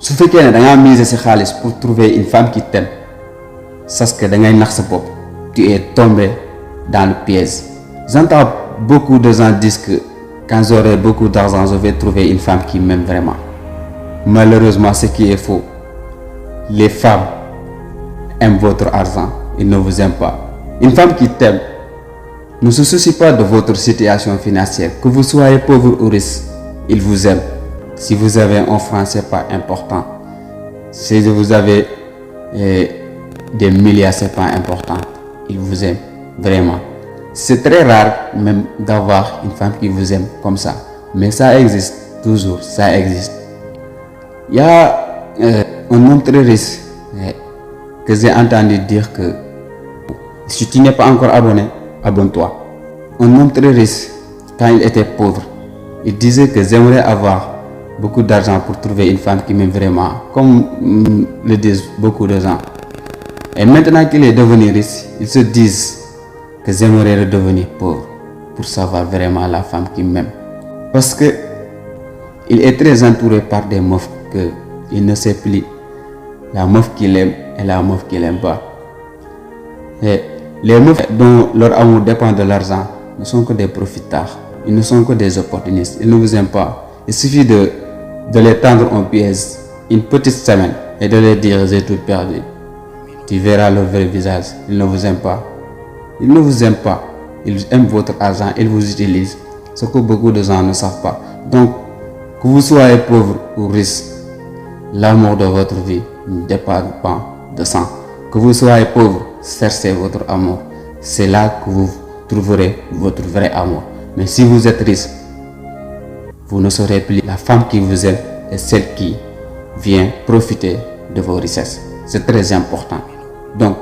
su fekkee ne da ngaa miser sa xaalis pour trouver une femme qui t'aime, sache que da ngay nax sa bopp. Tu es tombé dans le piège. J'entends beaucoup de gens disent que quand j'aurai beaucoup d'argent, je vais trouver une femme qui m'aime vraiment. Malheureusement, ce qui est faux. Les femmes aiment votre argent, ils ne vous aiment pas. Une femme qui t'aime ne se soucie pas de votre situation financière. Que vous soyez pauvre ou riche, il vous aime. Si vous avez un franc, c'est pas important. Si vous avez des milliards, c'est pas important. Il vous aime vraiment. C'est très rare même d'avoir une femme qui vous aime comme ça. Mais ça existe toujours, ça existe. Il y a un homme très riche que j'ai entendu dire que si tu n'es pas encore abonné, abonne-toi. Un homme très riche, quand il était pauvre, il disait que j'aimerais avoir beaucoup d'argent pour trouver une femme qui m'aime vraiment, comme le disent beaucoup de gens. Et maintenant qu'il est devenu riche, ils se disent que j'aimerais redevenir pauvre pour savoir vraiment la femme qui m'aime. Parce que il est très entouré par des meufs que il ne sait plus la meuf qu'il aime et la meuf qu'il n'aime pas. Et les meufs dont leur amour dépend de l'argent ne sont que des profitards. Ils ne sont que des opportunistes. Ils ne vous aiment pas. Il suffit de les tendre en pièce une petite semaine et de leur dire j'ai tout perdu. Tu verras leur vrai visage. Ils ne vous aiment pas. Ils ne vous aiment pas. Ils aiment votre argent. Ils vous utilisent. Ce que beaucoup de gens ne savent pas. Donc, que vous soyez pauvre ou riche, l'amour de votre vie ne dépend pas de ça. Que vous soyez pauvre, cherchez votre amour. C'est là que vous trouverez votre vrai amour. Mais si vous êtes riche, vous ne serez plus la femme qui vous aime et celle qui vient profiter de vos richesses. C'est très important. Donc,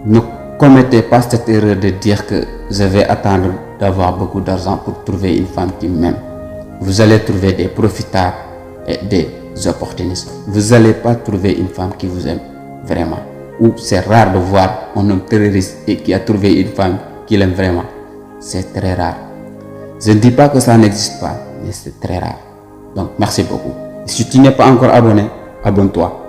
ne commettez pas cette erreur de dire que je vais attendre d'avoir beaucoup d'argent pour trouver une femme qui m'aime. Vous allez trouver des profitards et des opportunistes. Vous n'allez pas trouver une femme qui vous aime vraiment. Ou c'est rare de voir un homme terroriste et qui a trouvé une femme qui l'aime vraiment. C'est très rare. Je ne dis pas que ça n'existe pas, mais c'est très rare. Donc merci beaucoup. Si tu n'es pas encore abonné, abonne-toi.